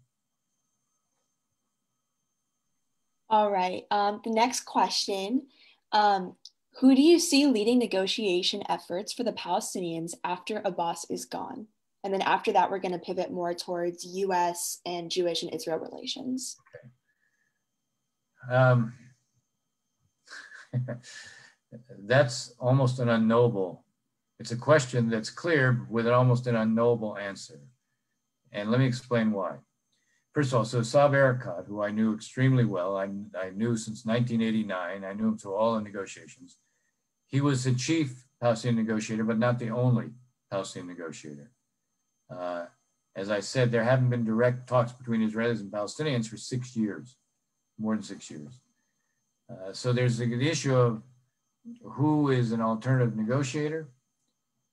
All right. The next question, who do you see leading negotiation efforts for the Palestinians after Abbas is gone? And then after that, we're going to pivot more towards US and Jewish and Israel relations. Okay. That's almost an unknowable It's a question that's clear with almost an unknowable answer. And let me explain why. First of all, so Saab Erekat, who I knew extremely well, I knew since 1989, I knew him through all the negotiations. He was the chief Palestinian negotiator, but not the only Palestinian negotiator. As I said, there haven't been direct talks between Israelis and Palestinians for 6 years, more than 6 years. So there's the issue of who is an alternative negotiator,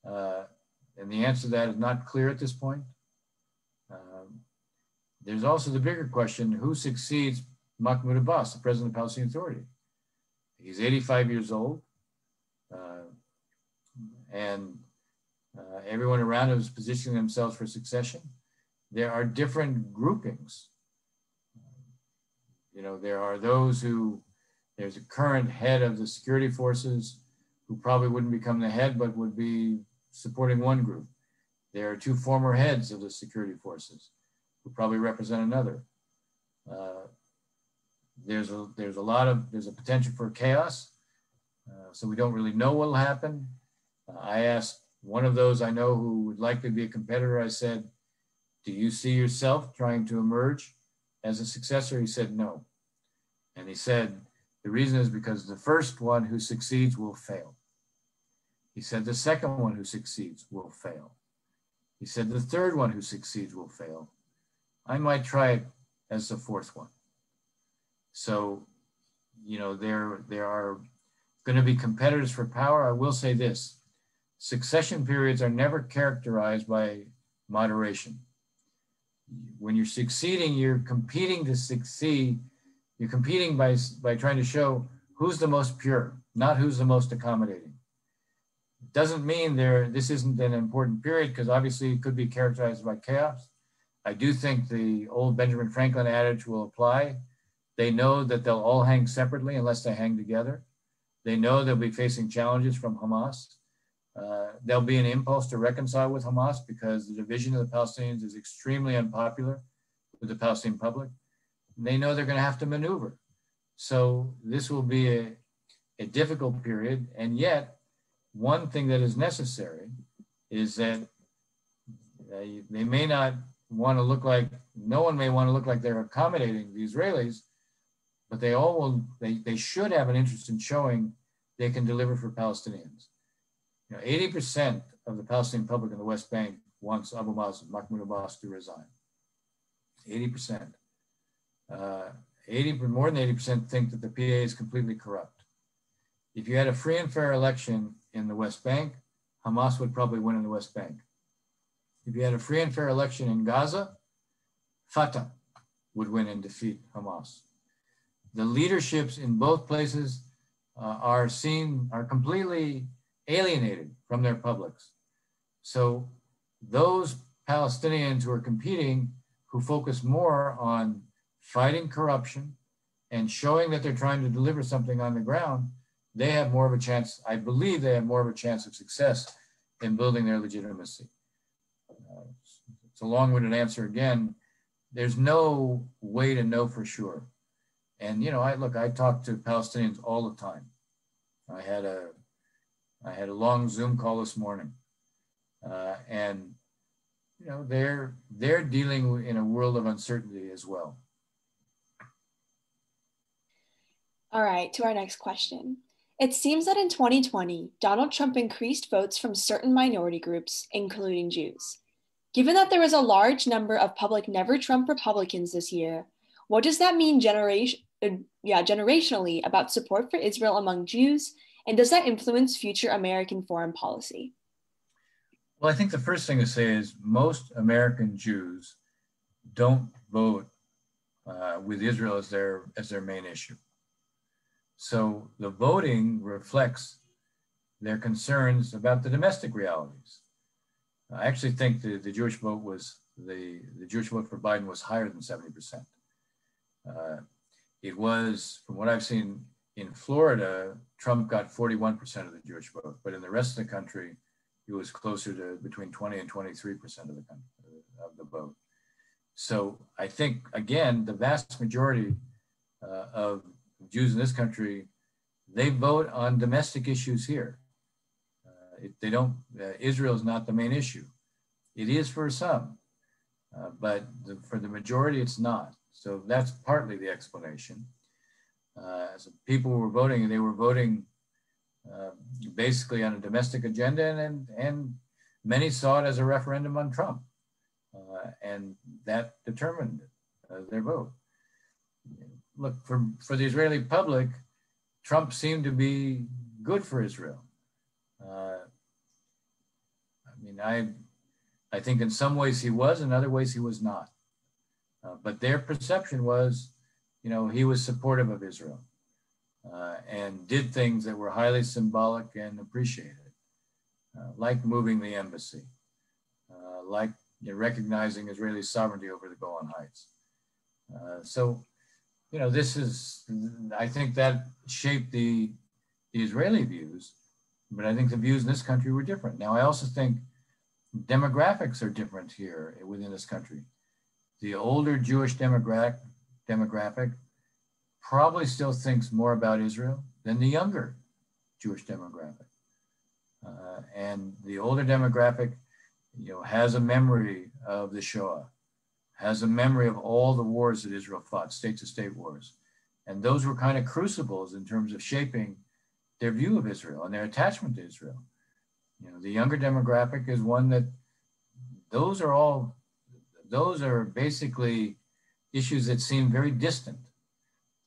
and the answer to that is not clear at this point. There's also the bigger question, who succeeds Mahmoud Abbas, the president of the Palestinian Authority? He's 85 years old, and everyone around him is positioning themselves for succession. There are different groupings. You know, there are those who, there's a current head of the security forces who probably wouldn't become the head, but would be supporting one group. There are 2 former heads of the security forces who probably represent another. There's a potential for chaos. So we don't really know what will happen. I asked one of those I know who would likely be a competitor, I said, do you see yourself trying to emerge as a successor? He said, no. And he said, the reason is because the first one who succeeds will fail. He said, the second one who succeeds will fail. He said, the third one who succeeds will fail. I might try it as the fourth one. So, you know, there are going to be competitors for power. I will say this, succession periods are never characterized by moderation. When you're succeeding, you're competing to succeed. You're competing by trying to show who's the most pure, not who's the most accommodating. It doesn't mean this isn't an important period, because obviously it could be characterized by chaos. I do think the old Benjamin Franklin adage will apply. They know that they'll all hang separately unless they hang together. They know they'll be facing challenges from Hamas. There'll be an impulse to reconcile with Hamas because the division of the Palestinians is extremely unpopular with the Palestinian public. And they know they're going to have to maneuver. So this will be a difficult period. And yet, one thing that is necessary is that they may not want to look like, no one may want to look like they're accommodating the Israelis, but they should have an interest in showing they can deliver for Palestinians. You know, 80% of the Palestinian public in the West Bank wants Mahmoud Abbas to resign. 80%. More than 80% think that the PA is completely corrupt. If you had a free and fair election in the West Bank, Hamas would probably win in the West Bank. If you had a free and fair election in Gaza, Fatah would win and defeat Hamas. The leaderships in both places are completely alienated from their publics. So those Palestinians who are competing, who focus more on fighting corruption and showing that they're trying to deliver something on the ground, they have more of a chance, I believe they have more of a chance of success in building their legitimacy. It's a long-winded answer again. There's no way to know for sure. And, you know, I talk to Palestinians all the time. I had a long Zoom call this morning. And, you know, they're dealing in a world of uncertainty as well. All right, to our next question. It seems that in 2020, Donald Trump increased votes from certain minority groups, including Jews. Given that there was a large number of public Never Trump Republicans this year, what does that mean generationally about support for Israel among Jews? And does that influence future American foreign policy? Well, I think the first thing to say is most American Jews don't vote with Israel as their main issue. So the voting reflects their concerns about the domestic realities. I actually think the Jewish vote the Jewish vote for Biden was higher than 70%. It was, from what I've seen in Florida, Trump got 41% of the Jewish vote, but in the rest of the country, it was closer to between 20 and 23% of the vote. So I think, again, the vast majority of Jews in this country, they vote on domestic issues here. Israel is not the main issue. It is for some, but for the majority, it's not. So that's partly the explanation. So people were voting, and they were voting basically on a domestic agenda, and many saw it as a referendum on Trump, and that determined their vote. Look, for the Israeli public, Trump seemed to be good for Israel. I think in some ways he was, in other ways he was not. But their perception was, he was supportive of Israel and did things that were highly symbolic and appreciated, like moving the embassy, like recognizing Israeli sovereignty over the Golan Heights. I think that shaped the Israeli views, but I think the views in this country were different. Now, I also think demographics are different here within this country. The older Jewish demographic probably still thinks more about Israel than the younger Jewish demographic. And the older demographic, has a memory of the Shoah, has a memory of all the wars that Israel fought, state-to-state wars. And those were kind of crucibles in terms of shaping their view of Israel and their attachment to Israel. The younger demographic is one that those are basically issues that seem very distant.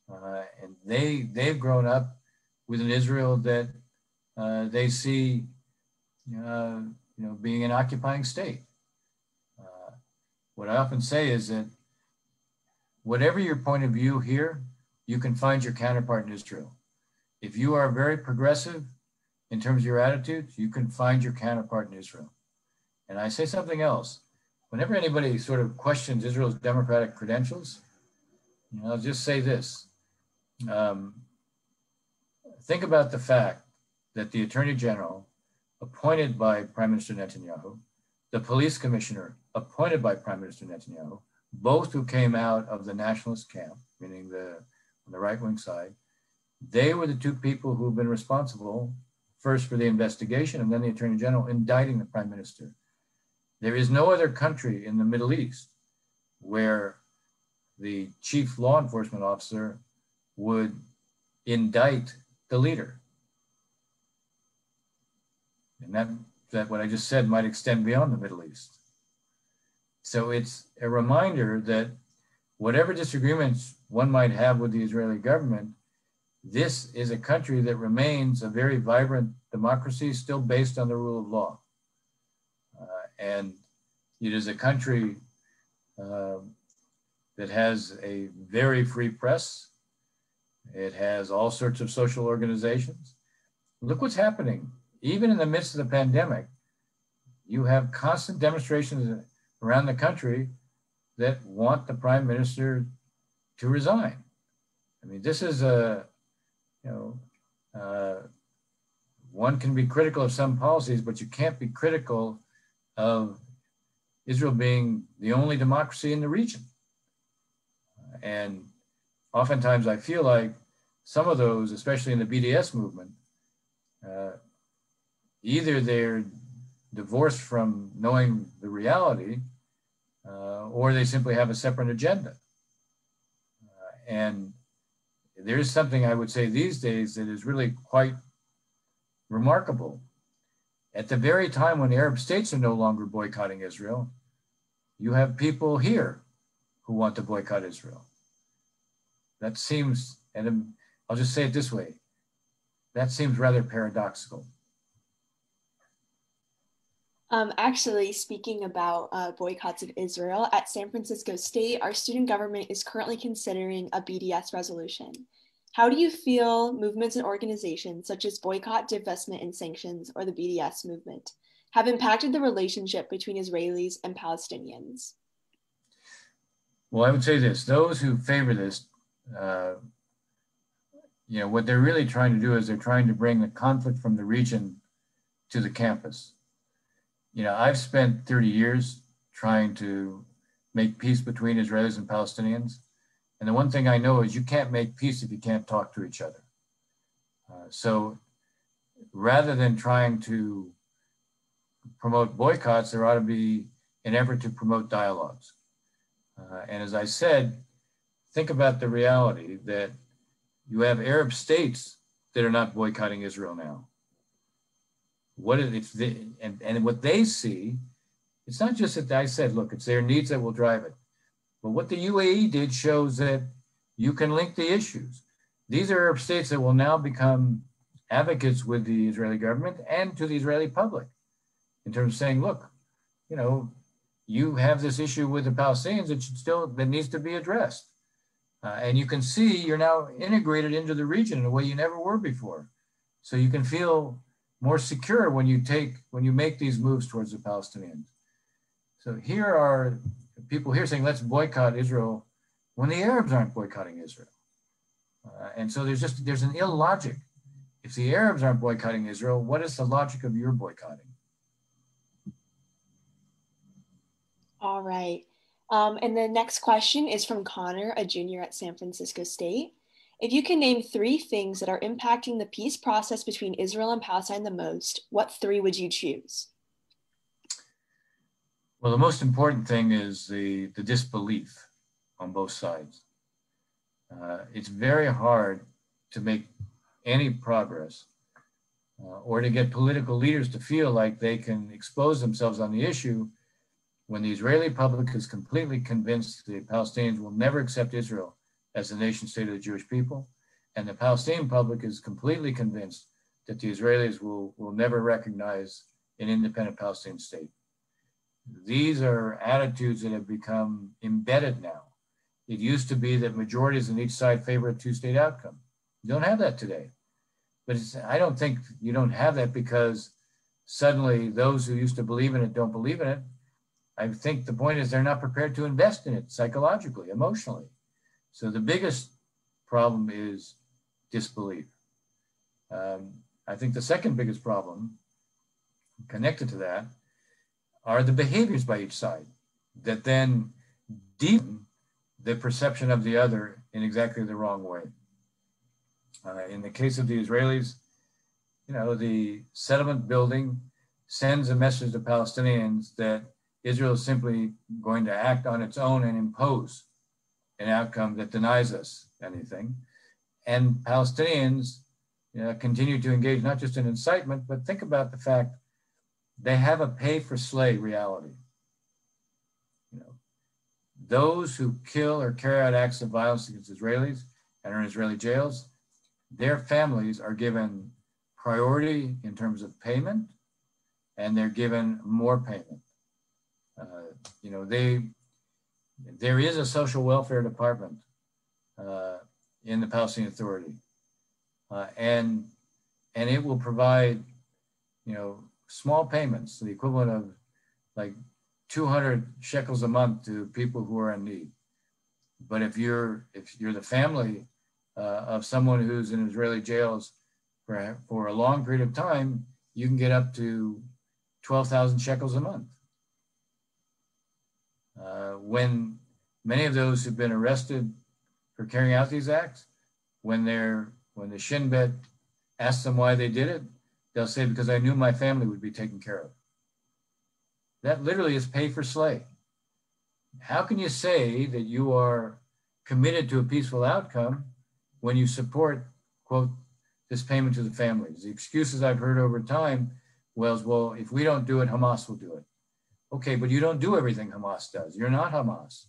And they've grown up with an Israel that they see, being an occupying state. What I often say is that whatever your point of view here, you can find your counterpart in Israel. If you are very progressive in terms of your attitudes, you can find your counterpart in Israel. And I say something else. Whenever anybody sort of questions Israel's democratic credentials, I'll just say this. Think about the fact that the Attorney General, appointed by Prime Minister Netanyahu, the police commissioner, appointed by Prime Minister Netanyahu, both who came out of the nationalist camp, meaning on the right-wing side, they were the two people who've been responsible first for the investigation and then the Attorney General indicting the Prime Minister. There is no other country in the Middle East where the chief law enforcement officer would indict the leader. And that what I just said might extend beyond the Middle East. So it's a reminder that whatever disagreements one might have with the Israeli government, this is a country that remains a very vibrant democracy, still based on the rule of law. And it is a country that has a very free press. It has all sorts of social organizations. Look what's happening. Even in the midst of the pandemic, you have constant demonstrations around the country that want the prime minister to resign. I mean, this is one can be critical of some policies, but you can't be critical of Israel being the only democracy in the region. And oftentimes I feel like some of those, especially in the BDS movement, either they're divorced from knowing the reality, or they simply have a separate agenda. And there's something I would say these days that is really quite remarkable. At the very time when the Arab states are no longer boycotting Israel, you have people here who want to boycott Israel. That seems, and I'll just say it this way, that seems rather paradoxical. Actually, speaking about boycotts of Israel, at San Francisco State, our student government is currently considering a BDS resolution. How do you feel movements and organizations such as Boycott, Divestment, and Sanctions, or the BDS movement, have impacted the relationship between Israelis and Palestinians? Well, I would say this, those who favor this, what they're really trying to do is they're trying to bring the conflict from the region to the campus. I've spent 30 years trying to make peace between Israelis and Palestinians. And the one thing I know is you can't make peace if you can't talk to each other. So rather than trying to promote boycotts, there ought to be an effort to promote dialogues. And as I said, think about the reality that you have Arab states that are not boycotting Israel now. And what they see, it's not just that I said, look, it's their needs that will drive it. But what the UAE did shows that you can link the issues. These are Arab states that will now become advocates with the Israeli government and to the Israeli public in terms of saying, look, you know, you have this issue with the Palestinians that needs to be addressed. And you can see you're now integrated into the region in a way you never were before. So you can feel more secure when you make these moves towards the Palestinians. So here are people here saying, let's boycott Israel when the Arabs aren't boycotting Israel. And so there's an illogic. If the Arabs aren't boycotting Israel, what is the logic of your boycotting? All right. And the next question is from Connor, a junior at San Francisco State. If you can name 3 things that are impacting the peace process between Israel and Palestine the most, what 3 would you choose? Well, the most important thing is the disbelief on both sides. It's very hard to make any progress or to get political leaders to feel like they can expose themselves on the issue when the Israeli public is completely convinced the Palestinians will never accept Israel as the nation state of the Jewish people, and the Palestinian public is completely convinced that the Israelis will never recognize an independent Palestinian state. These are attitudes that have become embedded now. It used to be that majorities on each side favor a 2-state outcome. You don't have that today. But I don't think you don't have that because suddenly those who used to believe in it don't believe in it. I think the point is they're not prepared to invest in it psychologically, emotionally. So the biggest problem is disbelief. I think the second biggest problem connected to that are the behaviors by each side that then deepen the perception of the other in exactly the wrong way. In the case of the Israelis, you know, the settlement building sends a message to Palestinians that Israel is simply going to act on its own and impose an outcome that denies us anything. And Palestinians continue to engage not just in incitement, but think about the fact they have a pay-for-slay reality. You know, those who kill or carry out acts of violence against Israelis and are in Israeli jails, their families are given priority in terms of payment, and they're given more payment. There is a social welfare department in the Palestinian Authority, and it will provide, small payments, the equivalent of like 200 shekels a month to people who are in need. But if you're the family of someone who's in Israeli jails for a long period of time, you can get up to 12,000 shekels a month. When many of those who've been arrested for carrying out these acts, when the Shin Bet asks them why they did it, they'll say, because I knew my family would be taken care of. That literally is pay for slay. How can you say that you are committed to a peaceful outcome when you support, quote, this payment to the families? The excuses I've heard over time was, well, if we don't do it, Hamas will do it. Okay, but you don't do everything Hamas does. You're not Hamas.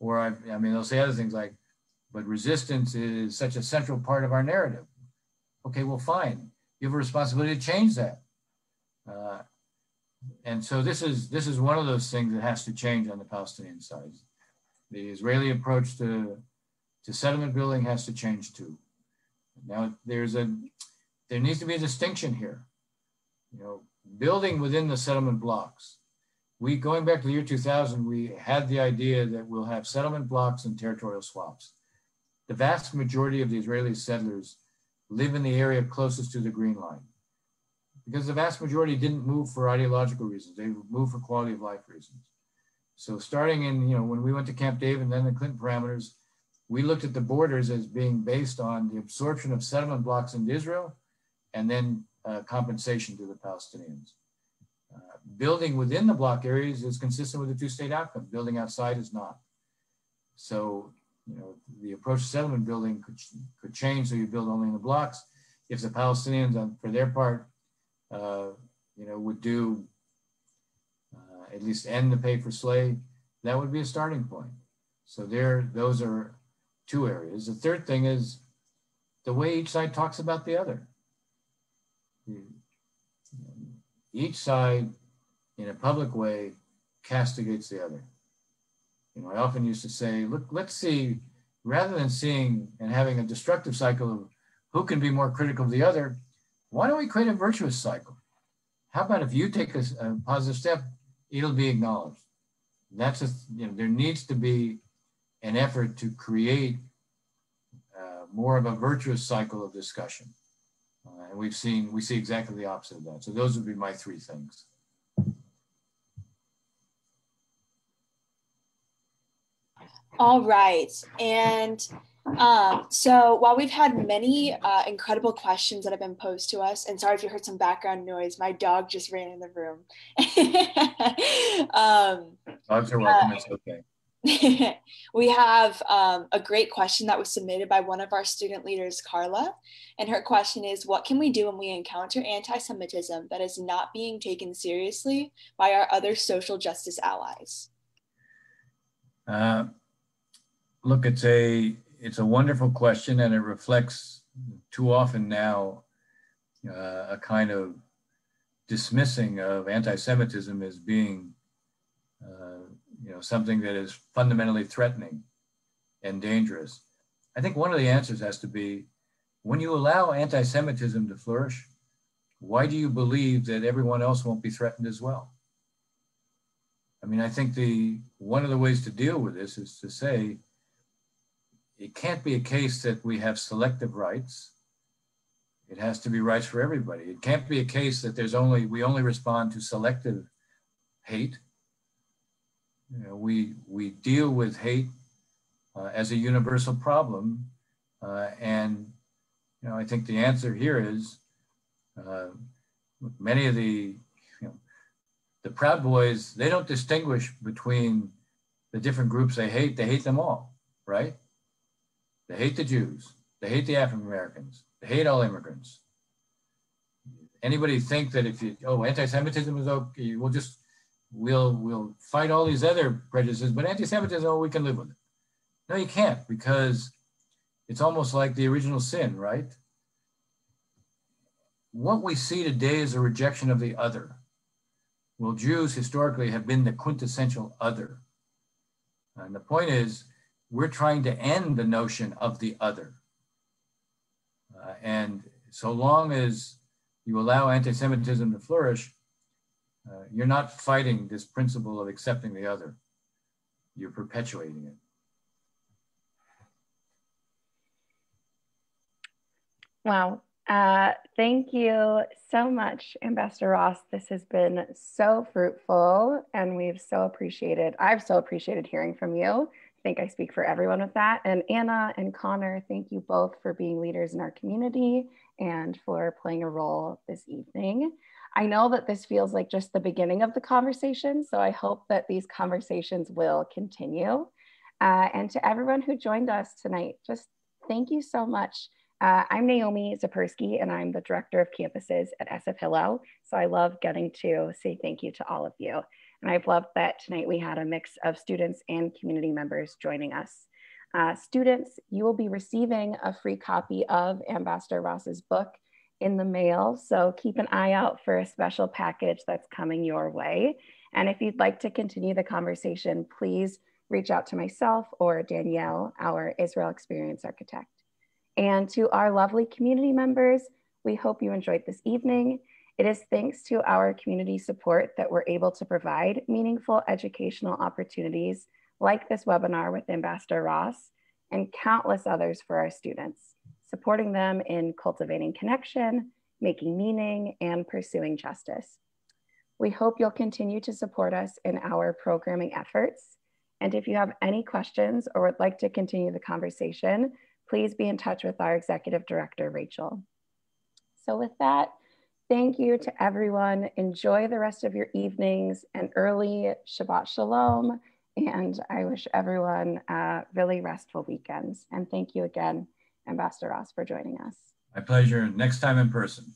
They'll say other things like, but resistance is such a central part of our narrative. Okay, well, fine. You have a responsibility to change that. And so this is one of those things that has to change on the Palestinian side. The Israeli approach to settlement building has to change too. Now, there needs to be a distinction here. Building within the settlement blocks. Going back to the year 2000, we had the idea that we'll have settlement blocks and territorial swaps. The vast majority of the Israeli settlers live in the area closest to the Green Line because the vast majority didn't move for ideological reasons. They moved for quality of life reasons. So starting in, when we went to Camp David and then the Clinton parameters, we looked at the borders as being based on the absorption of settlement blocks into Israel and then compensation to the Palestinians. Building within the block areas is consistent with the two-state outcome. Building outside is not. So, you know, the approach to settlement building could change, so you build only in the blocks. If the Palestinians, for their part, you know, would do at least end the pay for slay, that would be a starting point. So those are two areas. The third thing is the way each side talks about the other. Each side, in a public way, castigates the other. You know, I often used to say, look, let's see, rather than seeing and having a destructive cycle of who can be more critical of the other, why don't we create a virtuous cycle? How about if you take a positive step, it'll be acknowledged. That's you know, there needs to be an effort to create more of a virtuous cycle of discussion. And we see exactly the opposite of that. So those would be my three things. All right. And so while we've had many incredible questions that have been posed to us, and sorry if you heard some background noise, my dog just ran in the room. Dogs are welcome, it's okay. We have a great question that was submitted by one of our student leaders, Carla. And her question is, what can we do when we encounter anti-Semitism that is not being taken seriously by our other social justice allies? Look, it's a wonderful question, and it reflects too often now a kind of dismissing of anti-Semitism as being you know, something that is fundamentally threatening and dangerous. I think one of the answers has to be, when you allow anti-Semitism to flourish, why do you believe that everyone else won't be threatened as well? I mean, I think one of the ways to deal with this is to say, it can't be a case that we have selective rights. It has to be rights for everybody. It can't be a case that we only respond to selective hate. You know, we deal with hate as a universal problem, and you know, I think the answer here is many of the Proud Boys, they don't distinguish between the different groups they hate. They hate them all, right? They hate the Jews. They hate the African Americans. They hate all immigrants. Anybody think that anti-Semitism is okay, we'll fight all these other prejudices, but anti-Semitism, we can live with it. No, you can't, because it's almost like the original sin, right? What we see today is a rejection of the other. Well, Jews historically have been the quintessential other. And the point is, we're trying to end the notion of the other. And so long as you allow anti-Semitism to flourish, you're not fighting this principle of accepting the other. You're perpetuating it. Wow. Thank you so much, Ambassador Ross. This has been so fruitful, and I've so appreciated hearing from you. I think I speak for everyone with that. And Anna and Connor, thank you both for being leaders in our community and for playing a role this evening. I know that this feels like just the beginning of the conversation, so I hope that these conversations will continue. And to everyone who joined us tonight, just thank you so much. I'm Naomi Zapersky, and I'm the Director of Campuses at SF Hillel. So I love getting to say thank you to all of you. And I've loved that tonight we had a mix of students and community members joining us. Students, you will be receiving a free copy of Ambassador Ross's book in the mail. So keep an eye out for a special package that's coming your way. And if you'd like to continue the conversation, please reach out to myself or Danielle, our Israel Experience Architect. And to our lovely community members, we hope you enjoyed this evening. It is thanks to our community support that we're able to provide meaningful educational opportunities like this webinar with Ambassador Ross and countless others for our students, supporting them in cultivating connection, making meaning, and pursuing justice. We hope you'll continue to support us in our programming efforts. And if you have any questions or would like to continue the conversation, please be in touch with our Executive Director, Rachel. So with that, Thank you to everyone. Enjoy the rest of your evenings and early Shabbat Shalom. And I wish everyone really restful weekends. And thank you again, Ambassador Ross, for joining us. My pleasure. Next time in person.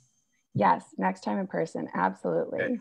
Yes, next time in person. Absolutely. Okay.